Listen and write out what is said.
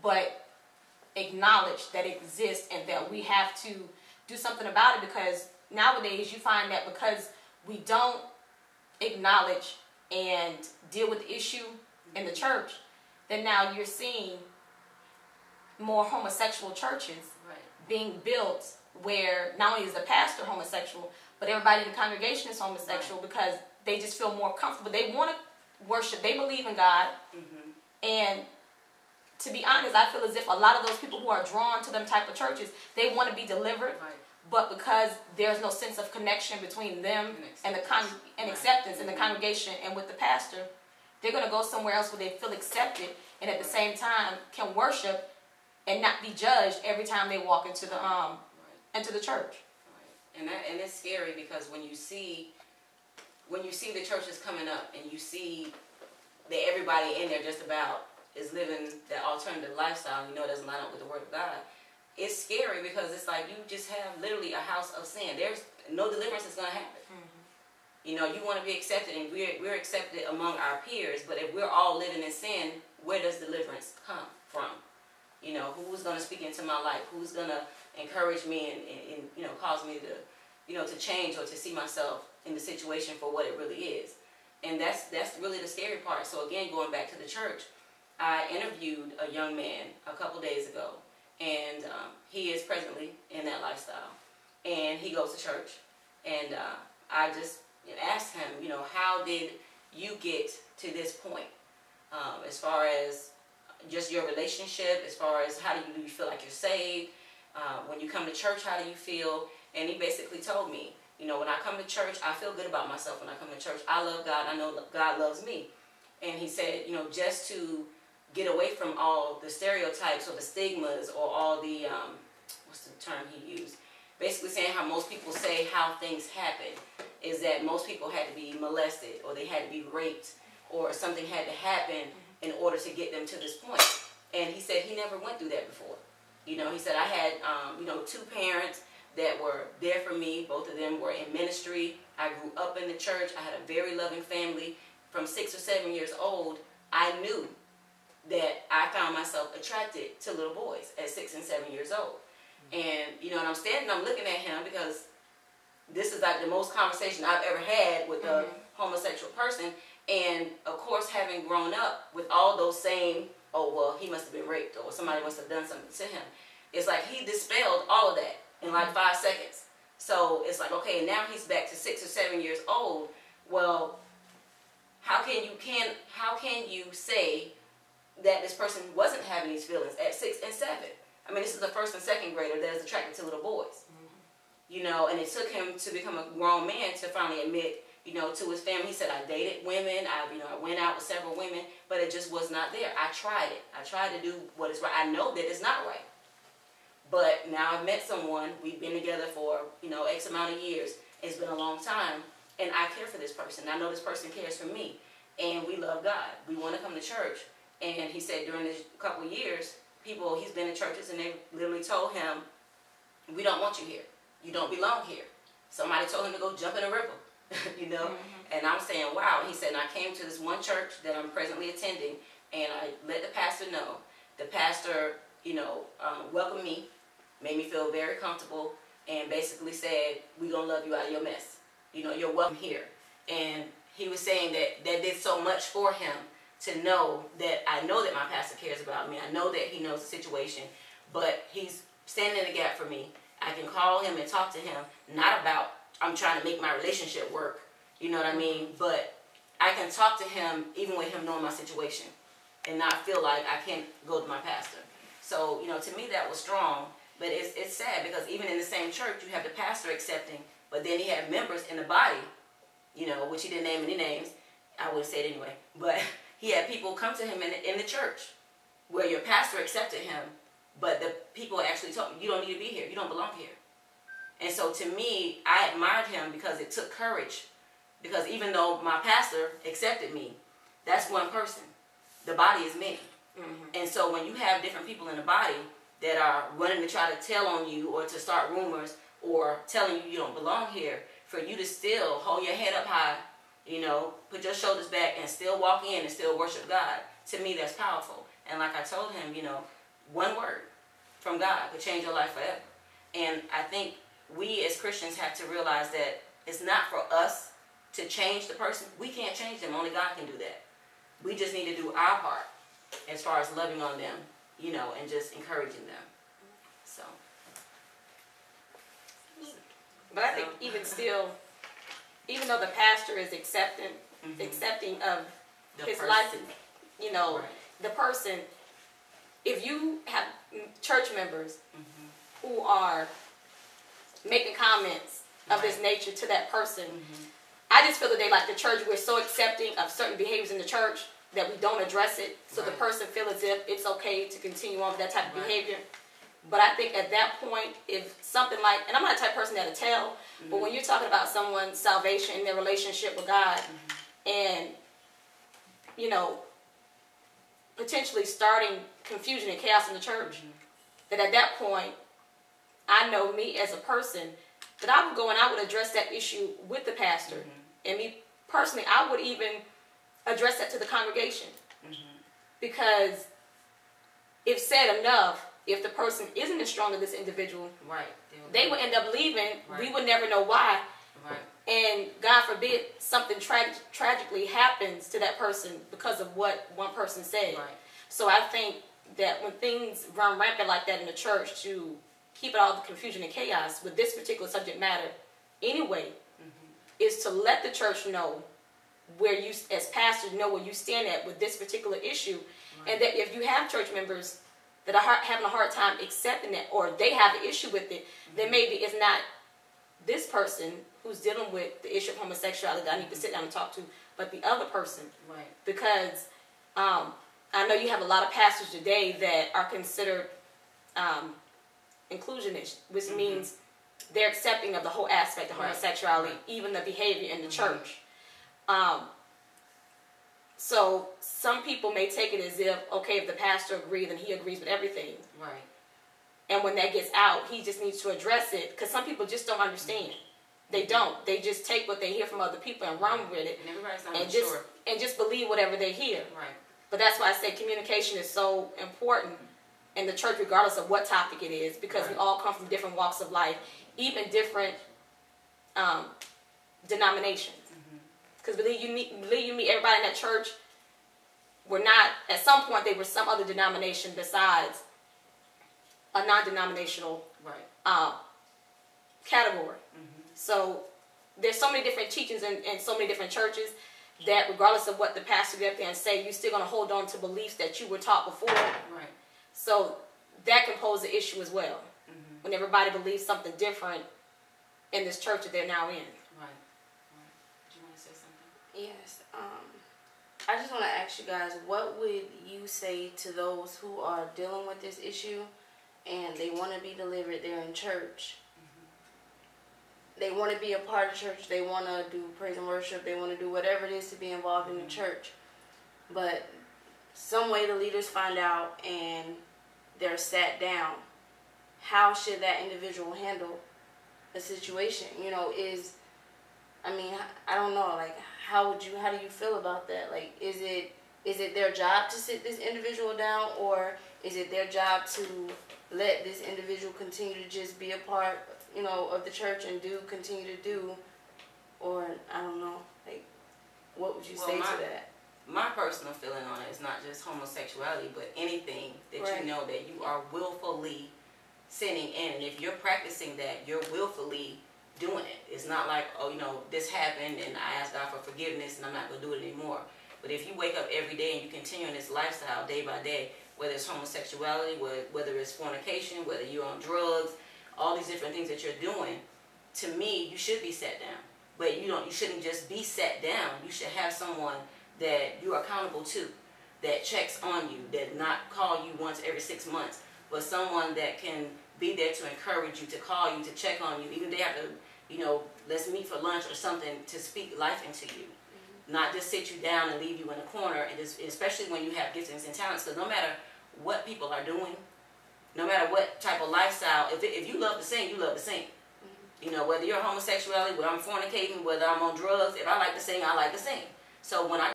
but acknowledge that it exists and that we have to do something about it, because nowadays you find that because we don't acknowledge and deal with the issue in the church, then now you're seeing more homosexual churches being built where not only is the pastor homosexual, but everybody in the congregation is homosexual because they just feel more comfortable. They want to worship. They believe in God. And to be honest, I feel as if a lot of those people who are drawn to them type of churches, they want to be delivered. But because there's no sense of connection between them and acceptance in the congregation and with the pastor, they're going to go somewhere else where they feel accepted and at the same time can worship and not be judged every time they walk into the church. And it's scary, because when you see the churches coming up and you see that everybody in there just about is living that alternative lifestyle, you know it doesn't line up with the Word of God. It's scary, because it's like you just have literally a house of sin. There's no deliverance that's going to happen. You know, you want to be accepted, and we're accepted among our peers, but if we're all living in sin, where does deliverance come from? You know, who's going to speak into my life? Who's going to encourage me and you know, cause me to, you know, to change or to see myself in the situation for what it really is? And that's really the scary part. So again, going back to the church, I interviewed a young man a couple days ago, and he is presently in that lifestyle, and he goes to church, and I just asked him, you know, how did you get to this point, as far as just your relationship, as far as how do you feel like you're saved, when you come to church, how do you feel? And he basically told me, you know, when I come to church, I feel good about myself when I come to church. I love God. I know God loves me. And he said, you know, just to get away from all the stereotypes or the stigmas or all the, what's the term he used? Basically saying how most people say how things happen is that most people had to be molested or they had to be raped or something had to happen in order to get them to this point. And he said he never went through that before. You know, he said I had, you know, 2 parents that were there for me. Both of them were in ministry. I grew up in the church. I had a very loving family. From 6 or 7 years old, I knew that I found myself attracted to little boys at 6 and 7 years old. And, you know, and I'm standing, I'm looking at him, because this is like the most conversation I've ever had with a homosexual person. And, of course, having grown up with all those same, oh, well, he must have been raped or somebody must have done something to him. It's like he dispelled all of that in like 5 seconds. So it's like, okay, now he's back to 6 or 7 years old. Well, how can you say that this person wasn't having these feelings at 6 and 7? I mean, this is a 1st and 2nd grader that is attracted to little boys. You know, and it took him to become a grown man to finally admit, you know, to his family. He said, I dated women, I went out with several women, but it just was not there. I tried it. I tried to do what is right. I know that it's not right. But now I've met someone, we've been together for, you know, X amount of years. It's been a long time, and I care for this person. I know this person cares for me, and we love God. We want to come to church. And he said during this couple of years, he's been in churches, and they literally told him, we don't want you here. You don't belong here. Somebody told him to go jump in a river, you know. And I'm saying, wow. He said, and I came to this one church that I'm presently attending, and I let the pastor know. The pastor, you know, welcomed me, made me feel very comfortable, and basically said, we're going to love you out of your mess. You know, you're welcome here. And he was saying that did so much for him to know that I know that my pastor cares about me. I know that he knows the situation, but he's standing in the gap for me. I can call him and talk to him, not about I'm trying to make my relationship work, you know what I mean? But I can talk to him even with him knowing my situation and not feel like I can't go to my pastor. So, you know, to me that was strong, but it's sad because even in the same church, you have the pastor accepting, but then he had members in the body, you know, which he didn't name any names. I wouldn't say it anyway, but he had people come to him in the church where your pastor accepted him, but the people actually told him, you don't need to be here. You don't belong here. And so to me, I admired him because it took courage. Because even though my pastor accepted me, that's one person. The body is many. And so when you have different people in the body that are running to try to tell on you or to start rumors or telling you you don't belong here, for you to still hold your head up high, you know, put your shoulders back and still walk in and still worship God, to me that's powerful. And like I told him, you know, one word from God could change your life forever. And I think we as Christians have to realize that it's not for us to change the person. We can't change them. Only God can do that. We just need to do our part as far as loving on them, you know, and just encouraging them. So. But I think even still, even though the pastor is accepting of his life, you know, right. the person, if you have church members who are making comments of this nature to that person, I just feel that they, like the church, we're so accepting of certain behaviors in the church that we don't address it, so the person feels as if it's okay to continue on with that type of behavior. But I think at that point, if something like, and I'm not the type of person that'll tell, but when you're talking about someone's salvation and their relationship with God, and, you know, potentially starting confusion and chaos in the church, that at that point, I know me as a person, that I would go and I would address that issue with the pastor. And me personally, I would even address that to the congregation. Because if said enough, if the person isn't as strong as this individual, they would end up leaving. We would never know why. And God forbid something tragically happens to that person because of what one person said. So I think that when things run rampant like that in the church, to keep it all the confusion and chaos with this particular subject matter anyway, is to let the church know where you, as pastors, know where you stand at with this particular issue. And that if you have church members that are having a hard time accepting it, or they have an issue with it, then maybe it's not this person who's dealing with the issue of homosexuality that I need to sit down and talk to, but the other person. Because I know you have a lot of pastors today that are considered inclusionist, which means they're accepting of the whole aspect of homosexuality, even the behavior in the church. So some people may take it as if, okay, if the pastor agrees, then he agrees with everything. And when that gets out, he just needs to address it, because some people just don't understand. They don't. They just take what they hear from other people and run with it, and just believe whatever they hear. But that's why I say communication is so important in the church, regardless of what topic it is, because we all come from different walks of life, even different denominations. Because believe you me, everybody in that church were not, at some point, they were some other denomination besides a non-denominational category. So there's so many different teachings in so many different churches that regardless of what the pastor get up there and say, you're still going to hold on to beliefs that you were taught before. So that can pose an issue as well, when everybody believes something different in this church that they're now in. Do you want to say something? Yes. I just want to ask you guys, what would you say to those who are dealing with this issue and they want to be delivered? They're in church. They want to be a part of church. They want to do praise and worship. They want to do whatever it is to be involved in the church. But some way the leaders find out and they're sat down. How should that individual handle a situation? You know, I don't know, like, how do you feel about that? Like, is it their job to sit this individual down, or is it their job to let this individual continue to just be a part, you know, of the church and continue to do, or I don't know, like, what would you say to that? My personal feeling on it is not just homosexuality, but anything that you know that you are willfully sinning in. And if you're practicing that, you're willfully doing it. It's not like, oh, you know, this happened and I asked God for forgiveness and I'm not going to do it anymore. But if you wake up every day and you continue in this lifestyle day by day, whether it's homosexuality, whether it's fornication, whether you're on drugs, all these different things that you're doing, to me, you should be set down. But you shouldn't just be set down. You should have someone that you're accountable to, that checks on you, that not call you once every 6 months, but someone that can be there to encourage you, to call you, to check on you. Even if they have to, you know, let's meet for lunch or something, to speak life into you. Not just sit you down and leave you in a corner, and especially when you have giftings and talents, because no matter what people are doing, no matter what type of lifestyle, if you love to sing, you love to sing. You know, whether you're homosexuality, whether I'm fornicating, whether I'm on drugs, if I like to sing, I like to sing. So when I